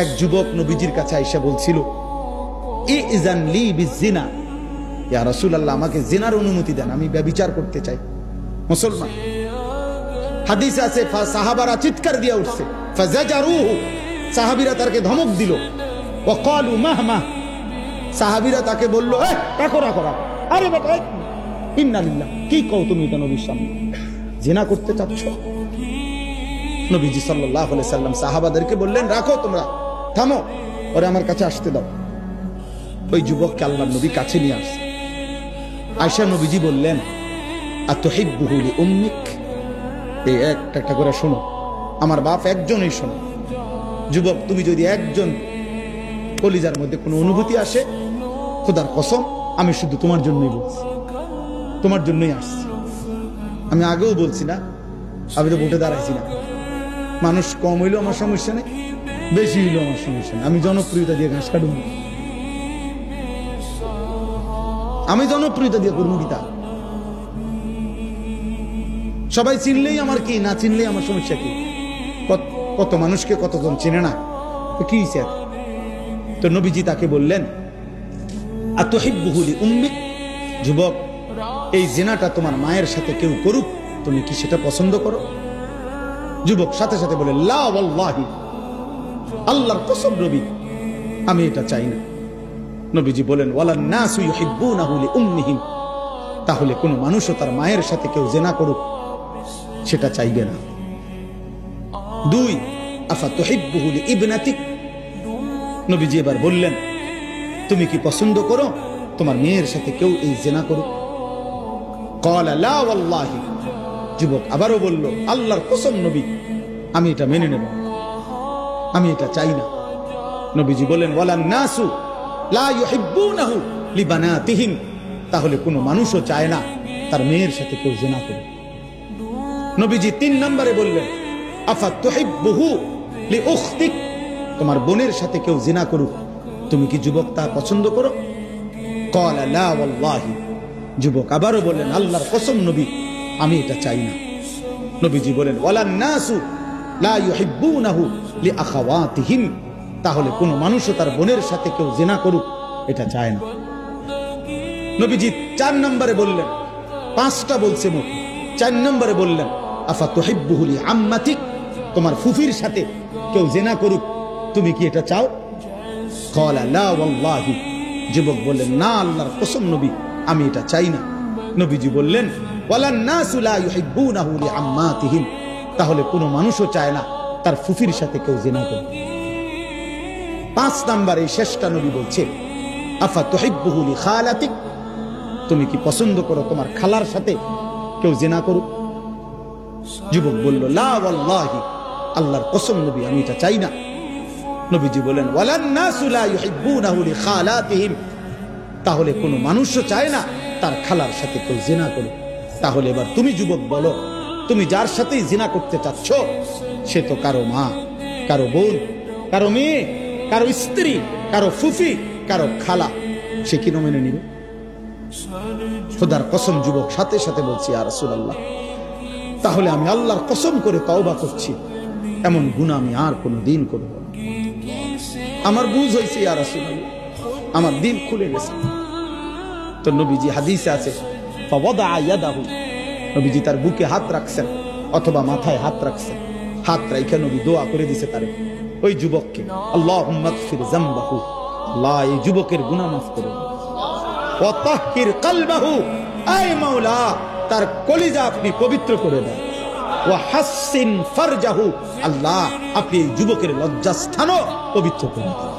এক যুবক নবীজির কাছে আয়েশা বলছিল, ইযান লি বিজিনা, ইয়া রাসূলুল্লাহ আমাকে জিনার অনুমতি দেন, আমি ব্যভিচার করতে চাই। মুসলমান হাদিসে আছে সাহাবারা চিৎকার দিয়ে উঠছে, ফাজাজারুহু, সাহাবীরা তাকে ধমক দিল, ওয়া ক্বালু মাহমা, সাহাবীরা তাকে বলল, রাখো রাখো রাখো, আরে বেটা ইন্না লিল্লাহ, কি কও তুমি এটা নবীর সামনে, জিনা করতে চাচ্ছ? নবীজি সাল্লাল্লাহু আলাইহি সাল্লাম সাহাবাদেরকে বললেন, রাখো তোমরা, থামো, ওরে আমার কাছে আসতে দাও। ওই যুবককে আল্লাহর নবী কাছে নিয়ে আসছে। আয়েশা নবীজি বললেন, আতুহিব্বুহু লিউম্মিক, এই একটা একটা করে শোনো, আমার বাপ একজনই শোনো। যুবক, তুমি যদি একজন কলিজার মধ্যে কোনো অনুভূতি আসে, খোদার কসম আমি শুধু তোমার জন্যই বলছি, তোমার জন্যই আসছি। আমি আগেও বলছি না, আমি তো ভোটে দাঁড়াইছি না, মানুষ কম হইলেও আমার সমস্যা নেই, বেশি হইলেও আমার সমস্যা নেই, আমি জনপ্রিয়তা দিয়ে ঘাস কাটুন, আমি জনপ্রিয়তা দিয়ে করবো কি তা? সবাই চিনলেই আমার কি, না চিনলেই আমার সমস্যা কি? কত মানুষকে কতজন চেনে না, তো কি স্যার? তো নবীজি তাকে বললেন, আতুহিব্বুহু লিউম্মিক, যুবক এই জিনাটা তোমার মায়ের সাথে কেউ করুক, তুমি কি সেটা পছন্দ করো? যুবক সাথে সাথে বলে, লা ওয়াল্লাহি, আল্লাহর কসম নবী আমি এটা চাই না। নবীজি বলেন, ওয়ালান নাসু ইউহিব্বুনাহু লিউম্মিহিম, তাহলে কোনো মানুষও তার মায়ের সাথে কেউ জিনা করুক সেটা চাইবে না। 2, আফাতুহিব্বুহু লিইবনাতিক, নবীজি এবার বললেন, তুমি কি পছন্দ করো তোমার মেয়ের সাথে কেউ এই জিনা করুক? ক্বালা লা ওয়াল্লাহি, যুবক আবারও বলল, আল্লাহর কসম নবী আমি এটা মেনে নেব, আমি এটা চাই না। নবীজি বলেন, ওয়ালান নাসু লা ইউহিব্বুনাহু লিবানাতিহিম, তাহলে কোনো মানুষও চায় না তার মেয়ের সাথে কেউ জিনা করুক। নবীজি 3 নম্বরে বললেন, আফাতুহিব্বুহু লিউখতিক, তোমার বোনের সাথে কেউ জিনা করুক, তুমি কি যুবক তা পছন্দ করো? ক্বালা লা ওয়াল্লাহি, যুবক আবারও বললেন, আল্লাহর কসম নবী আমি এটা চাই না। নবীজি বলেন, ওয়ালান নাসু লা ইউহিব্বুনাহু লিআখাওয়াতিহিম, তাহলে কোনো মানুষও তার বোনের সাথে কেউ জিনা করুক এটা চায় না। নবীজি 4 নম্বরে বললেন, 5টা বলছে মুখ, 4 নম্বরে বললেন, আফাতুহিব্বুহু লিআম্মাতিক, তোমার ফুফির সাথে কেউ জিনা করুক, তুমি কি এটা চাও? ক্বালা লা ওয়াল্লাহি, যুবক বললেন, না আল্লাহর কসম নবী আমি এটা চাই না। নবীজি বললেন, ওয়ালান নাসু লা ইউহিব্বুনাহু লিআম্মাতিহিম, তাহলে কোনো মানুষও চায় না তার ফুফির সাথে কেউ জিনা করুক। 5 নম্বরে শেষটা নবী বলছে, আফাতুহিব্বুহু লিখালাতিক, তুমি কি পছন্দ করো তোমার খালার সাথে কেউ জিনা করুক? যুবক বলল, লা ওয়াল্লাহি, আল্লাহর কসম নবী আমি এটা চাই না। নবীজি বলেন, ওয়ালান নাসু লা ইউহিব্বুনাহু লিখালাতিহিম, তাহলে কোনো মানুষও চায় না তার খালার সাথে কেউ জিনা করুক। তাহলে এবার তুমি যুবক বলো, তুমি যার সাথেই জিনা করতে চাচ্ছ সে তো কারো মা, কারো বোন, কারো মেয়ে, কারো স্ত্রী, কারো ফুফি, কারো খালা, সে কি মেনে নিবে? খোদার কসম যুবক সাথে সাথে বলছি, ইয়া রাসূলুল্লাহ, তাহলে আমি আল্লাহর কসম করে তওবা করছি, এমন গুনাহ আমি আর কোনোদিন করব না। আমার বুঝ হয়েছে ইয়া রাসূলুল্লাহ, আমার দিল খুলে গেছে। তো নবীজি হাদিসে আছে, ফাওয়াদা ইয়াদাহু, নবীজি তার বুকে হাত রাখছেন অথবা মাথায় হাত রাখছেন, হাত রাখে নবী দোয়া করে দিছে তারে, ওই যুবককে, আল্লাহুম্মা গফির যামবাহু, আল্লাহ এই যুবকের গুনাহ মাফ করে দাও, ওয়া তাহহির কলবাহু, আয় মাওলা তার কলিজা আপনি পবিত্র করে দেন, ওয়া হাসসিন ফারজাহু, আল্লাহ আপনি এই যুবকের লজ্জাস্থানও পবিত্র করে দেন।